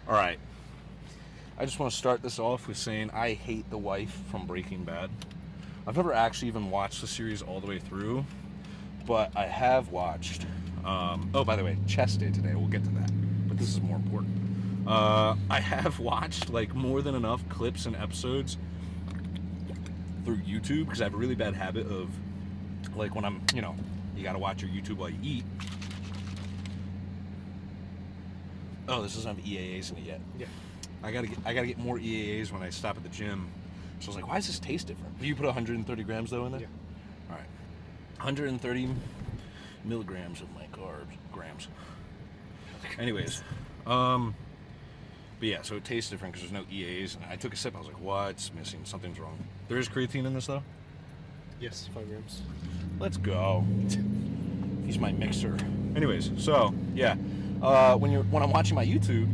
All right. I just want to start this off with saying I hate the wife from Breaking Bad. I've never actually even watched the series all the way through, but I have watched. Oh, by the way, chest day today. We'll get to that, but this is more important. I have watched like more than enough clips and episodes through YouTube because I have a really bad habit of like when I'm, you got to watch your YouTube while you eat. Oh, this doesn't have EAAs in it yet. Yeah. I gotta get more EAAs when I stop at the gym. So I was like, why does this taste different? You put 130 grams though in there? Yeah. All right. 130 milligrams of my carbs. Grams. Anyways. But yeah, so it tastes different because there's no EAAs. And I took a sip. I was like, what's missing? Something's wrong. There is creatine in this though? Yes, 5 grams. Let's go. He's my mixer. Anyways, so yeah. When I'm watching my YouTube,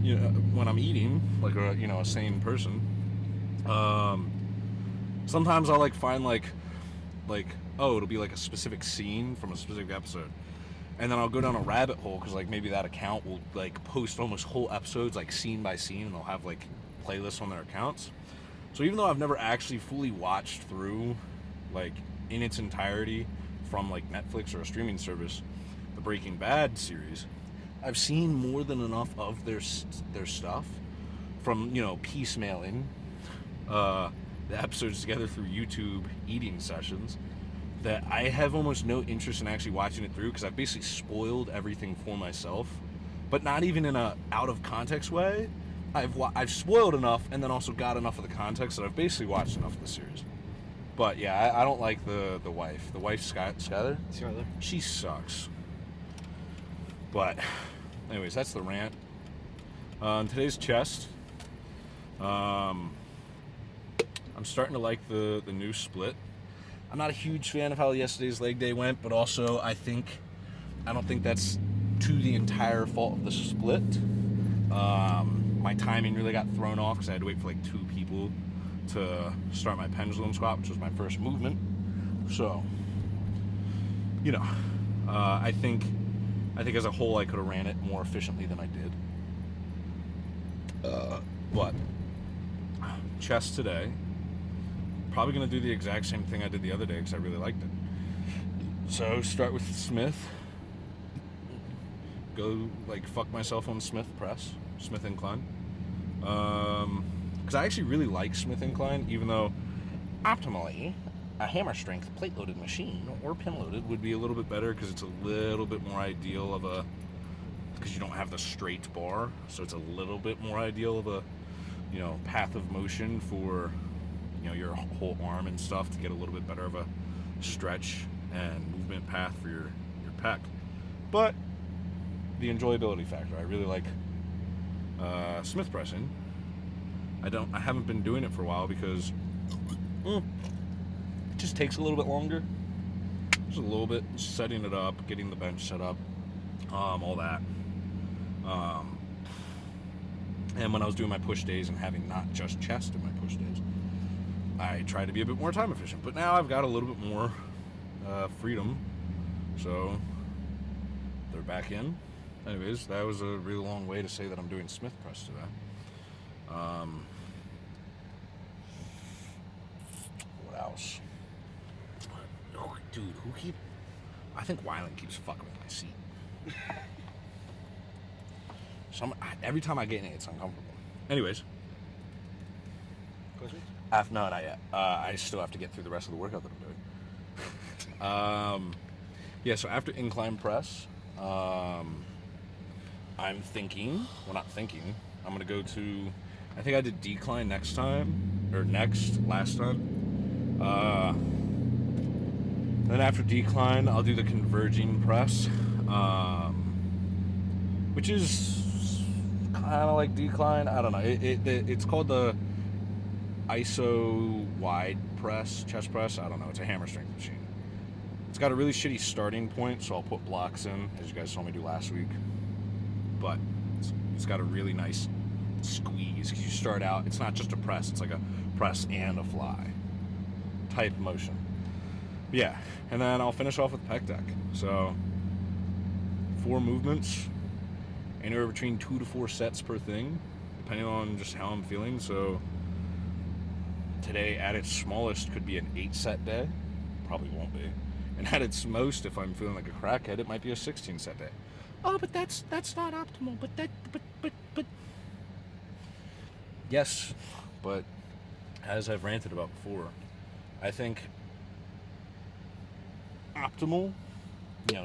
when I'm eating like a sane person, sometimes I'll like find like it'll be like a specific scene from a specific episode, and then I'll go down a rabbit hole because like maybe that account will like post almost whole episodes like scene by scene, and they'll have like playlists on their accounts. So even though I've never actually fully watched through like in its entirety from like Netflix or a streaming service the Breaking Bad series, I've seen more than enough of their stuff from, piecemealing the episodes together through YouTube eating sessions that I have almost no interest in actually watching it through because I've basically spoiled everything for myself, but not even in a out of context way. I've spoiled enough and then also got enough of the context that I've basically watched enough of the series. But yeah, I don't like the wife. The wife, Skyler? Skyler. She sucks. But anyways, that's the rant. Today's chest. I'm starting to like the new split. I'm not a huge fan of how yesterday's leg day went, but also I don't think that's to the entire fault of the split. My timing really got thrown off because I had to wait for like 2 people to start my pendulum squat, which was my first movement. So, I think as a whole I could have ran it more efficiently than I did. But chest today, probably going to do the exact same thing I did the other day because I really liked it. So start with Smith. Go like fuck myself on Smith press, Smith incline. Because I actually really like Smith incline, even though optimally a hammer strength plate loaded machine or pin loaded would be a little bit better because it's a little bit more ideal of a, because you don't have the straight bar, so it's a little bit more ideal of a path of motion for your whole arm and stuff to get a little bit better of a stretch and movement path for your pec. But the enjoyability factor, I really like Smith pressing. I haven't been doing it for a while because it just takes a little bit longer. Just a little bit, setting it up, getting the bench set up, all that. And when I was doing my push days and having not just chest in my push days, I tried to be a bit more time efficient. But now I've got a little bit more freedom, so they're back in. Anyways, that was a really long way to say that I'm doing Smith press today. What else? Oh, dude, I think Wyland keeps fucking with my seat. Every time I get in it, it's uncomfortable. Anyways. No, not yet. I still have to get through the rest of the workout that I'm doing. Yeah, so after incline press, I'm not thinking, I'm going to go to, I think I did decline last time. Then after decline, I'll do the converging press, which is kind of like decline. I don't know. It's called the ISO wide press, chest press. I don't know. It's a hammer strength machine. It's got a really shitty starting point, so I'll put blocks in, as you guys saw me do last week. But it's got a really nice squeeze because you start out, it's not just a press, it's like a press and a fly type motion. Yeah, and then I'll finish off with pec deck. So 4 movements, anywhere between 2 to 4 sets per thing. depending on just how I'm feeling. So today at its smallest could be an 8-set day. Probably won't be. And at its most, if I'm feeling like a crackhead, it might be a 16-set day. Oh, but that's not optimal. But yes, but as I've ranted about before, I think optimal,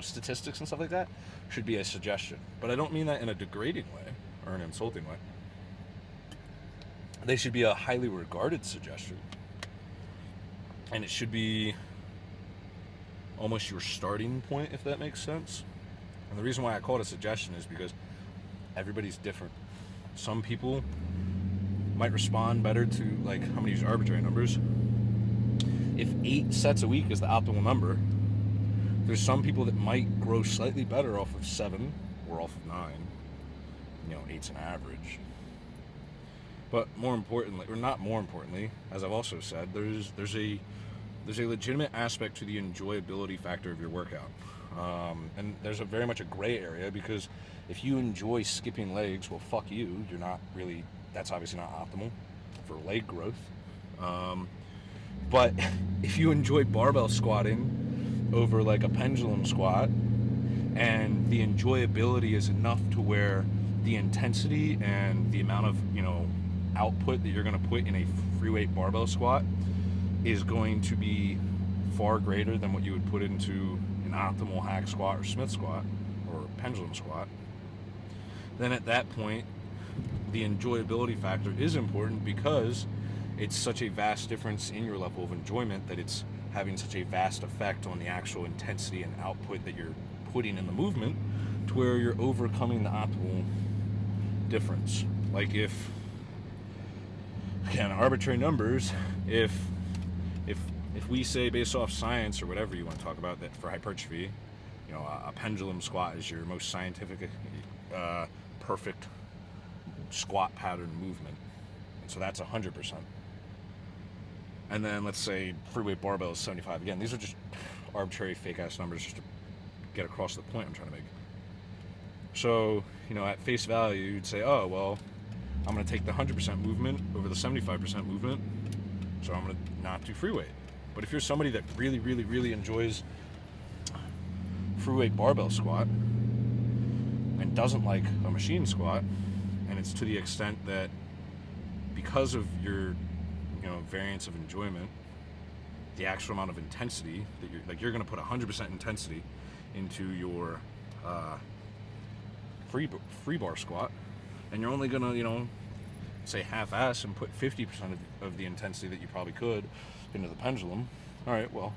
statistics and stuff like that should be a suggestion. But I don't mean that in a degrading way or an insulting way. They should be a highly regarded suggestion. And it should be almost your starting point, if that makes sense. And the reason why I call it a suggestion is because everybody's different. Some people might respond better to, like, I'm going to use arbitrary numbers. If 8 sets a week is the optimal number, there's some people that might grow slightly better off of 7 or off of 9. 8's an average. But more importantly, or not more importantly, as I've also said, there's a legitimate aspect to the enjoyability factor of your workout. And there's very much a gray area, because if you enjoy skipping legs, well, fuck you. You're not really, that's obviously not optimal for leg growth. But if you enjoy barbell squatting over like a pendulum squat, and the enjoyability is enough to where the intensity and the amount of, output that you're going to put in a free weight barbell squat is going to be far greater than what you would put into an optimal hack squat or Smith squat or pendulum squat, then at that point the enjoyability factor is important, because it's such a vast difference in your level of enjoyment that it's having such a vast effect on the actual intensity and output that you're putting in the movement, to where you're overcoming the optimal difference. Like, if, again, arbitrary numbers, if we say, based off science or whatever you want to talk about, that for hypertrophy, a pendulum squat is your most scientific, perfect squat pattern movement, and so that's 100%. And then let's say free weight barbell is 75. Again, these are just arbitrary fake ass numbers just to get across the point I'm trying to make. So, at face value, you'd say, oh, well, I'm going to take the 100% movement over the 75% movement, so I'm going to not do free weight. But if you're somebody that really, really, really enjoys free weight barbell squat and doesn't like a machine squat, and it's to the extent that because of your, variance of enjoyment, the actual amount of intensity that you're going to put 100% intensity into your free bar squat, and you're only gonna, say half-ass and put 50% of the intensity that you probably could into the pendulum. All right, well,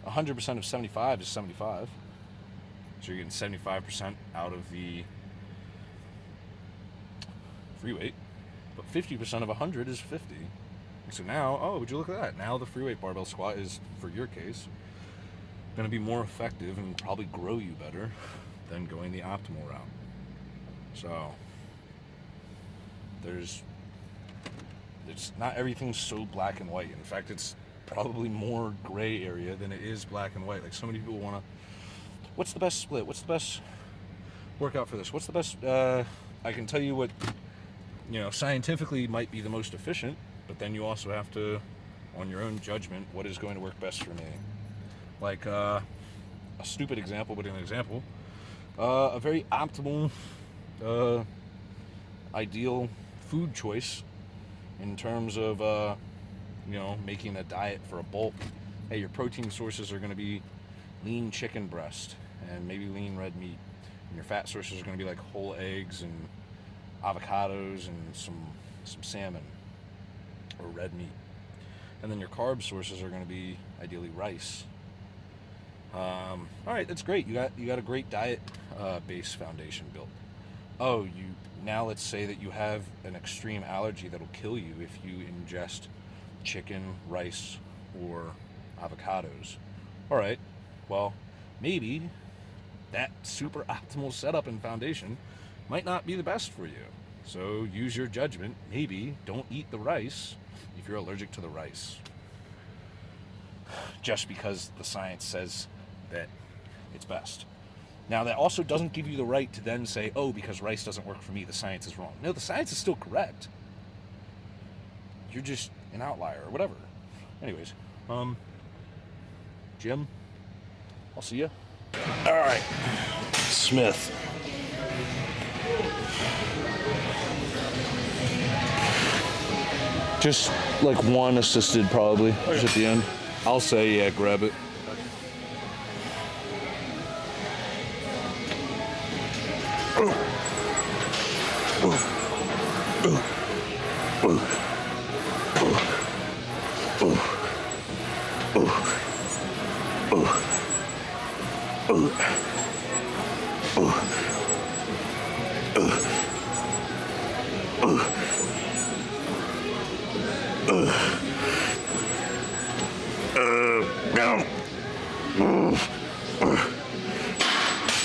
100% of 75 is 75, so you're getting 75% out of the free weight, but 50% of 100 is 50. And so now, oh, would you look at that? Now the free weight barbell squat is, for your case, going to be more effective and probably grow you better than going the optimal route. So there's not everything's so black and white. In fact, it's probably more gray area than it is black and white. Like, so many people want to, what's the best split? What's the best workout for this? What's the best, I can tell you what, scientifically might be the most efficient, but then you also have to, on your own judgment, what is going to work best for me. Like, a stupid example, but an example. A very optimal, ideal food choice in terms of, making a diet for a bulk. Hey, your protein sources are going to be lean chicken breast and maybe lean red meat. And your fat sources are going to be like whole eggs and avocados and some salmon or red meat. And then your carb sources are going to be ideally rice. All right, that's great. You got a great diet base foundation built. Oh, now let's say that you have an extreme allergy that'll kill you if you ingest chicken, rice, or avocados. All right, well, maybe that super optimal setup and foundation might not be the best for you. So use your judgment. Maybe don't eat the rice if you're allergic to the rice, just because the science says that it's best. Now, that also doesn't give you the right to then say, oh, because rice doesn't work for me, the science is wrong. No, the science is still correct. You're just an outlier or whatever. Anyways, Jim, I'll see you. All right, Smith. Just like one assisted, probably, just at the end. I'll say, yeah, grab it.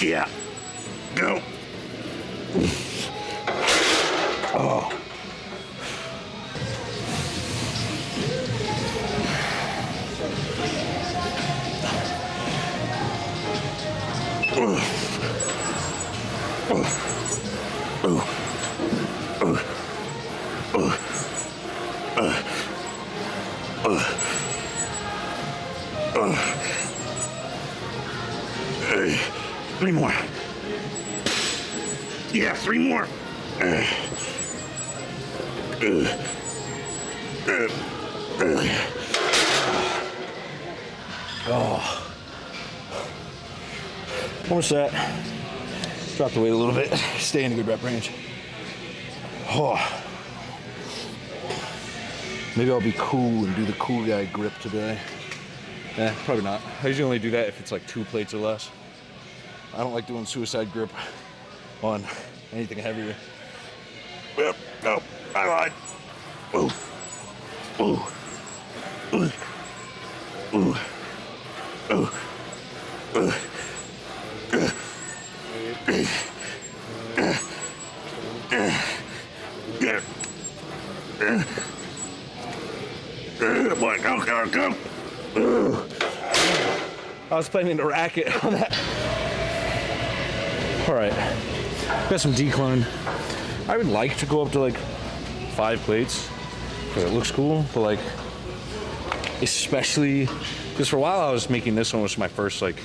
Yeah. Go. Oh. Three more. Yeah, three more. Oh. One more set. Drop the weight a little bit. Stay in a good rep range. Oh. Maybe I'll be cool and do the cool guy grip today. Probably not. I usually only do that if it's like 2 plates or less. I don't like doing suicide grip on anything heavier. Yep, no, I lied. Ooh. Ooh. Ooh. Ooh. Ooh. Boy, go. I was playing the racket on that. All right, got some decline. I would like to go up to like 5 plates because it looks cool, but like, especially because for a while I was making this almost my first like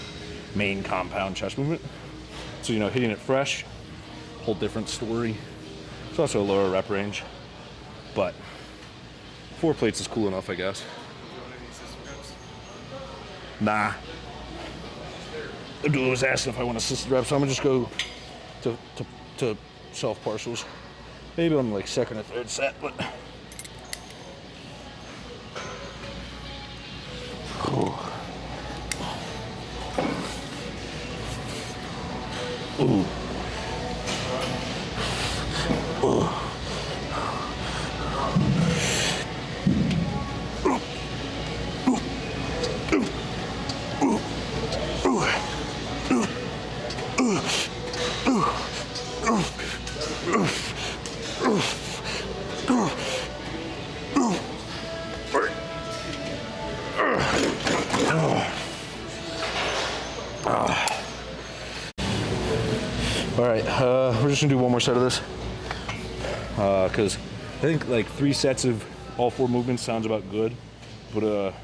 main compound chest movement. So, you know, hitting it fresh, whole different story. It's also a lower rep range, but 4 plates is cool enough, I guess. Nah. Abdullah was asking if I want assisted reps, so I'm gonna just go to self partials. Maybe on like 2nd or 3rd set, but. Ooh. All right, we're just gonna do one more set of this because I think like 3 sets of all 4 movements sounds about good, but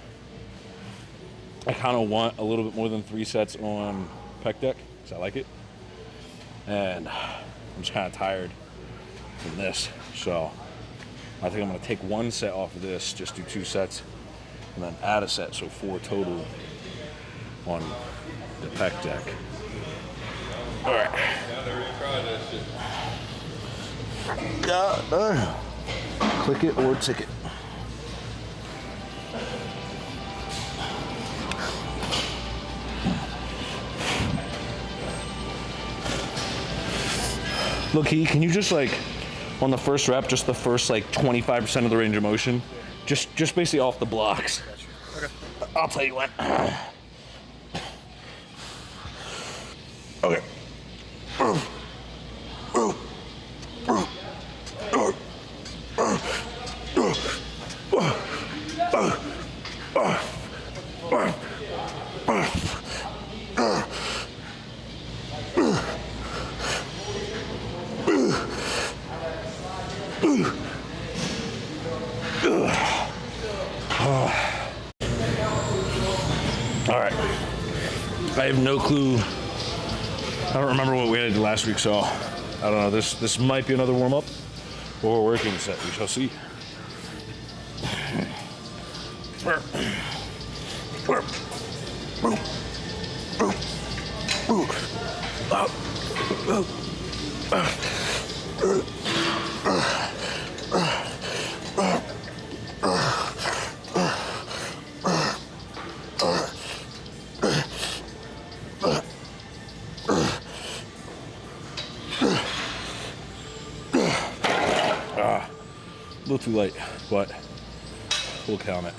I kind of want a little bit more than 3 sets on pec deck because I like it, and I'm just kind of tired from this, so I think I'm gonna take 1 set off of this, just do 2 sets, and then add a set, so 4 total on the pec deck. All right. Click it or ticket. Look, can you just like on the first rep, just the first like 25% of the range of motion, just basically off the blocks. Okay. I'll tell you when. Okay. All right. I have no clue. I don't remember what we did last week, so I don't know. This might be another warm up or a working set. We shall see. A little too late, but we'll count it.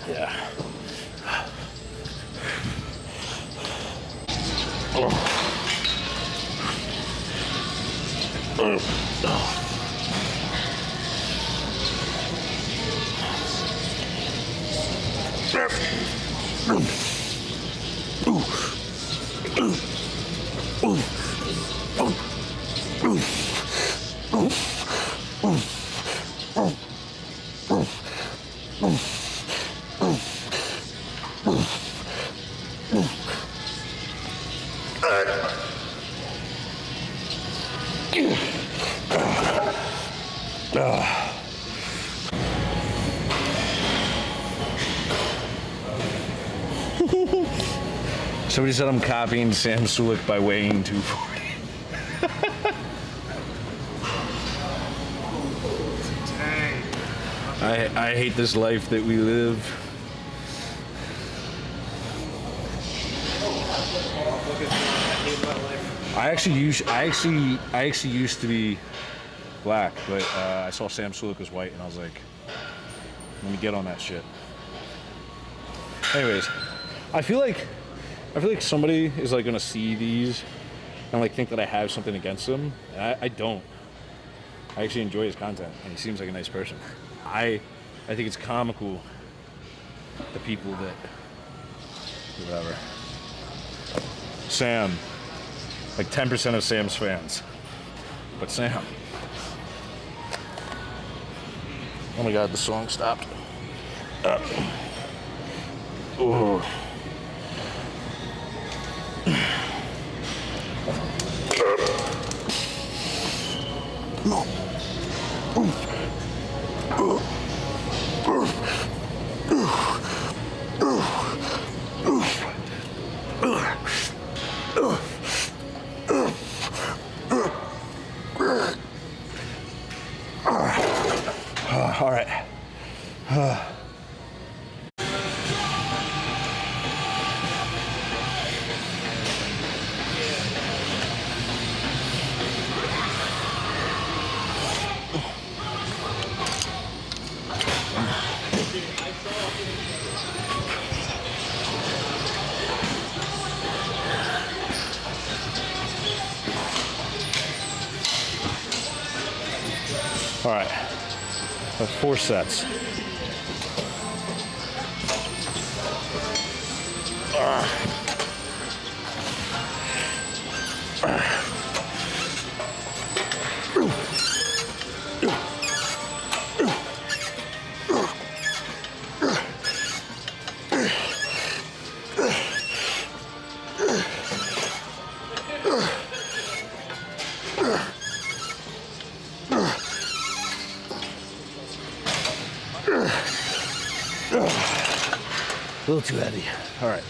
Yeah. Somebody said I'm copying Sam Sulik by weighing 240. I hate this life that we live. I actually used to be black, but I saw Sam Sulik was white, and I was like, let me get on that shit. Anyways, I feel like somebody is like gonna see these and like think that I have something against him, and I don't. I actually enjoy his content, and he seems like a nice person. I think it's comical, the people that whatever. Sam, like 10% of Sam's fans, but Sam. Oh my God, the song stopped. Oh. No. All right. All right. That's 4 sets. A little too heavy. All right.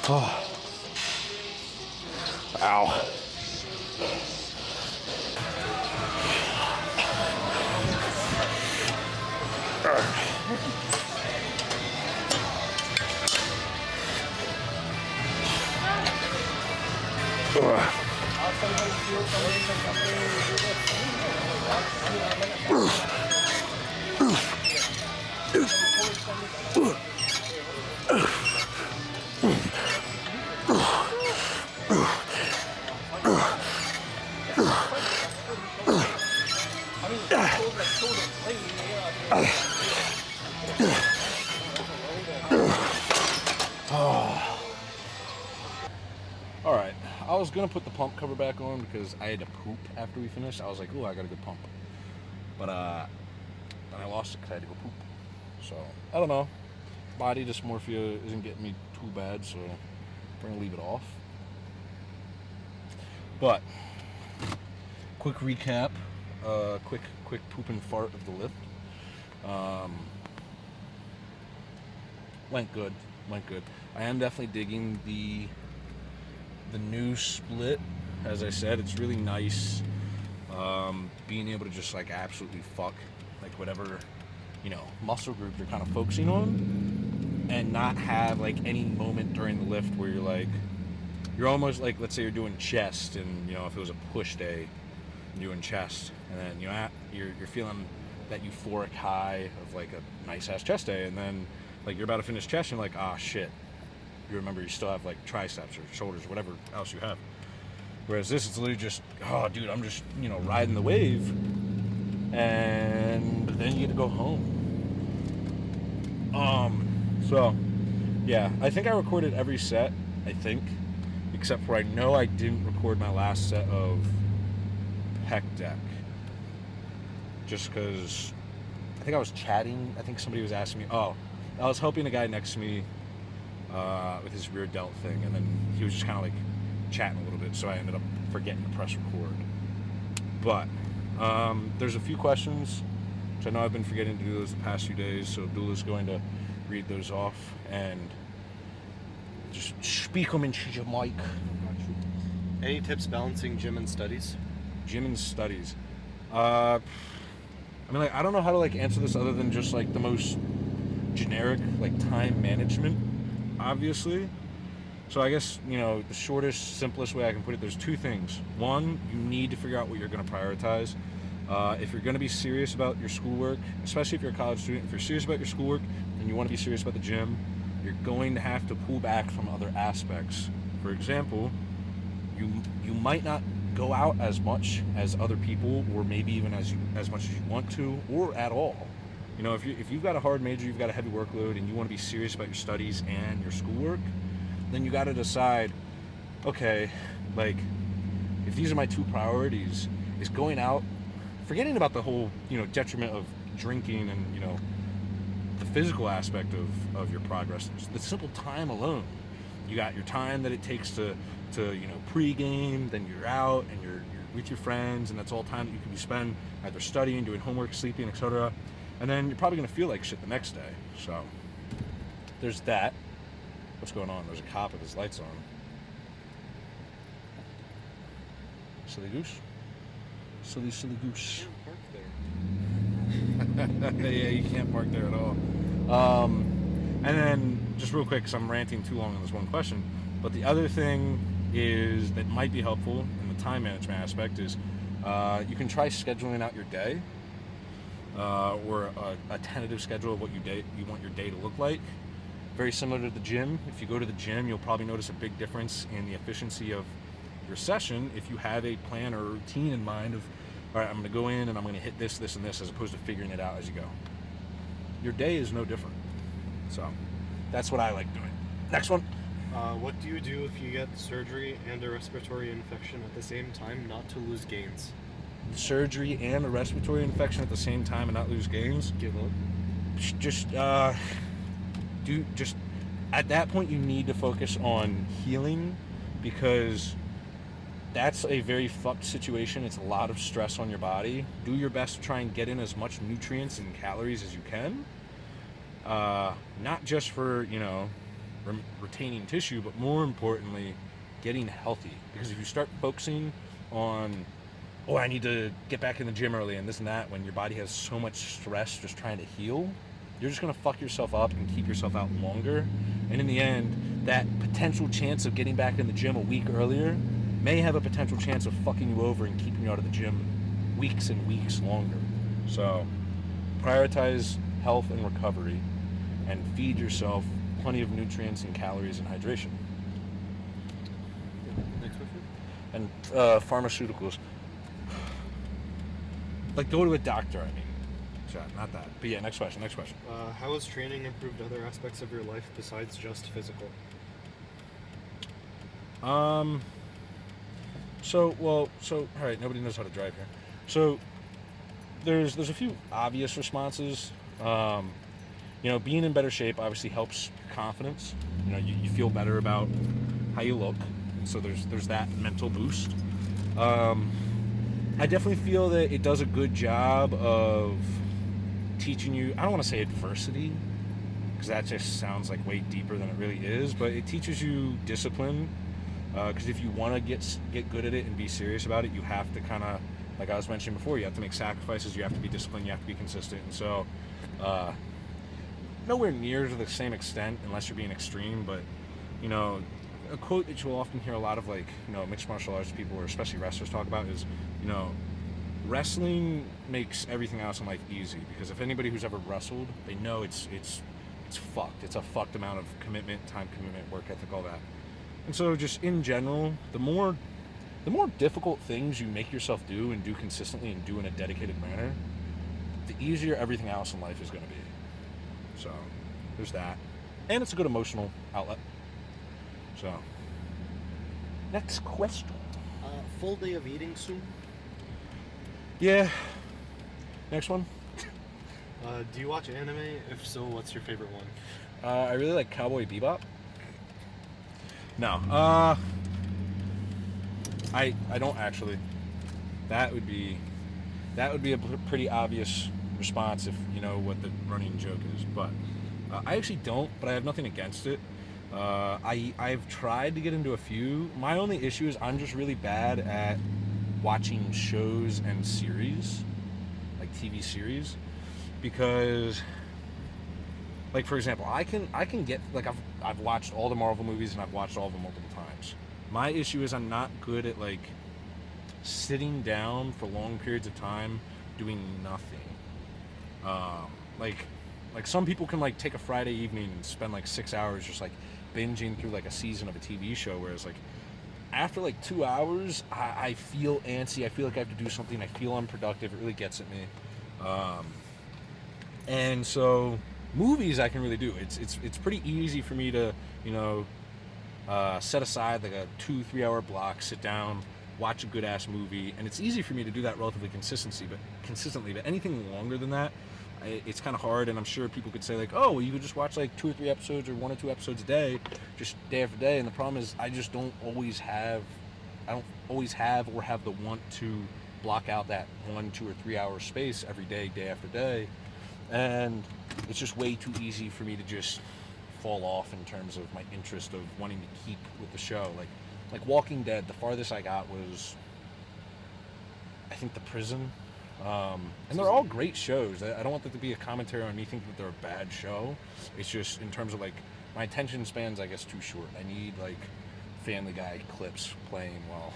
Oh. Ow. All right, I was gonna put the pump cover back on because I had to poop after we finished. I was like, "Oh, I got a good pump," but then I lost it because I had to go poop. So I don't know. Body dysmorphia isn't getting me too bad, so we're gonna leave it off. But quick recap, quick poop and fart of the lift. Went good. I am definitely digging the new split. As I said, it's really nice being able to just like absolutely fuck like whatever, you know, muscle group you're kind of focusing on, and not have like any moment during the lift where you're almost like, let's say you're doing chest, and you know, if it was a push day, you're doing chest, and then you know you're feeling that euphoric high of like a nice ass chest day, and then like you're about to finish chest and you're like, ah shit, you remember you still have like triceps or shoulders or whatever else you have. Whereas this is literally just, oh dude, I'm just, you know, riding the wave, and then you get to go home. So yeah, I think I recorded every set, I think, except for I know I didn't record my last set of pec deck, just because I think I was chatting. I think somebody was asking me, I was helping a guy next to me with his rear delt thing, and then he was just kind of like chatting a little bit, so I ended up forgetting to press record. But there's a few questions, which I know I've been forgetting to do those the past few days, so Abdullah's going to read those off and just speak them into your mic. Any tips balancing gym and studies? Gym and studies. I mean, like, I don't know how to like answer this other than just like the most generic, like time management, obviously. So I guess, you know, the shortest, simplest way I can put it, there's two things. One, you need to figure out what you're going to prioritize. If you're going to be serious about your schoolwork, especially if you're a college student, if you're serious about your schoolwork and you want to be serious about the gym, you're going to have to pull back from other aspects. For example, you might not go out as much as other people, or maybe even as much as you want to, or at all. You know, if you've got a hard major, you've got a heavy workload, and you want to be serious about your studies and your schoolwork, then you got to decide, okay, like, if these are my two priorities, is going out, forgetting about the whole, you know, detriment of drinking and, you know, the physical aspect of your progress, the simple time alone. You got your time that it takes to you know, pre-game, then you're out and you're with your friends, and that's all time that you can be spent either studying, doing homework, sleeping, etc. And then you're probably going to feel like shit the next day. So there's that. What's going on? There's a cop with his lights on. Silly goose. Silly goose. Yeah, you can't park there at all. And then, just real quick, because I'm ranting too long on this one question, but the other thing is that might be helpful in the time management aspect is you can try scheduling out your day, or a tentative schedule of what you want your day to look like. Very similar to the gym. If you go to the gym, you'll probably notice a big difference in the efficiency of your session if you have a plan or a routine in mind of, all right, I'm going to go in and I'm going to hit this, this, and this, as opposed to figuring it out as you go. Your day is no different. So that's what I like doing. Next one. What do you do if you get surgery and a respiratory infection at the same time not to lose gains? Surgery and a respiratory infection at the same time and not lose gains? Give up. Just at that point you need to focus on healing, because that's a very fucked situation. It's a lot of stress on your body. Do your best to try and get in as much nutrients and calories as you can. Not just for, you know, retaining tissue, but more importantly, getting healthy. Because if you start focusing on, oh, I need to get back in the gym early and this and that, when your body has so much stress just trying to heal, you're just going to fuck yourself up and keep yourself out longer. And in the end, that potential chance of getting back in the gym a week earlier may have a potential chance of fucking you over and keeping you out of the gym weeks and weeks longer. So prioritize health and recovery, and feed yourself plenty of nutrients and calories and hydration. Next question. And pharmaceuticals. Like, go to a doctor, I mean. shot. Not that. But yeah, next question. How has training improved other aspects of your life besides just physical? So all right. Nobody knows how to drive here. So there's a few obvious responses. Being in better shape obviously helps your confidence. You feel better about how you look, and so there's that mental boost. I definitely feel that it does a good job of teaching you. I don't want to say adversity, because that just sounds like way deeper than it really is. But it teaches you discipline. Because if you want to get good at it and be serious about it, you have to kind of, like I was mentioning before, you have to make sacrifices. You have to be disciplined. You have to be consistent. And so, nowhere near to the same extent, unless you're being extreme. But a quote that you'll often hear a lot of mixed martial arts people, or especially wrestlers, talk about is, wrestling makes everything else in life easy. Because if anybody who's ever wrestled, they know it's fucked. It's a fucked amount of commitment, time commitment, work ethic, all that. And so just in general, the more difficult things you make yourself do and do consistently and do in a dedicated manner, the easier everything else in life is going to be. So there's that. And it's a good emotional outlet. So, next question. Full day of eating soon? Yeah. Next one. Do you watch anime? If so, what's your favorite one? I really like Cowboy Bebop. No. I don't actually. That would be a pretty obvious response if you know what the running joke is. But I actually don't. But I have nothing against it. I've tried to get into a few. My only issue is I'm just really bad at watching shows and series, like TV series, because, like, for example, I can get, like, I've watched all the Marvel movies and I've watched all of them multiple times. My issue is I'm not good at, like, sitting down for long periods of time doing nothing. Like some people can, like, take a Friday evening and spend, like, 6 hours just, like, binging through, like, a season of a TV show, whereas, like, after, like, 2 hours, I feel antsy. I feel like I have to do something. I feel unproductive. It really gets at me. And so movies I can really do. It's pretty easy for me to, set aside, like, a 2-3 hour block, sit down, watch a good ass movie, and it's easy for me to do that relatively consistently. But anything longer than that, it's kind of hard. And I'm sure people could say, like, oh, well, you could just watch like 2 or 3 episodes or 1 or 2 episodes a day, just day after day. And the problem is I don't always have or have the want to block out that 1, 2, or 3 hour space every day after day. And it's just way too easy for me to just fall off in terms of my interest of wanting to keep with the show. Like Walking Dead, the farthest I got was, I think, The Prison. And they're all great shows. I don't want that to be a commentary on me thinking that they're a bad show. It's just in terms of, like, my attention span's, I guess, too short. I need, like, Family Guy clips playing well.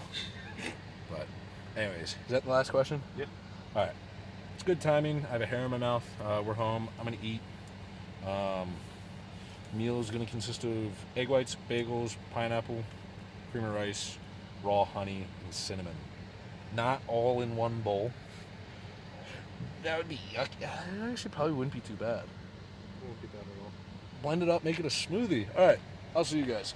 But anyways, is that the last question? Yeah. All right. It's good timing. I have a hair in my mouth. We're home. I'm going to eat. Meal is going to consist of egg whites, bagels, pineapple, cream of rice, raw honey, and cinnamon. Not all in one bowl. That would be yucky. It actually probably wouldn't be too bad. It won't be bad at all. Blend it up, make it a smoothie. All right. I'll see you guys.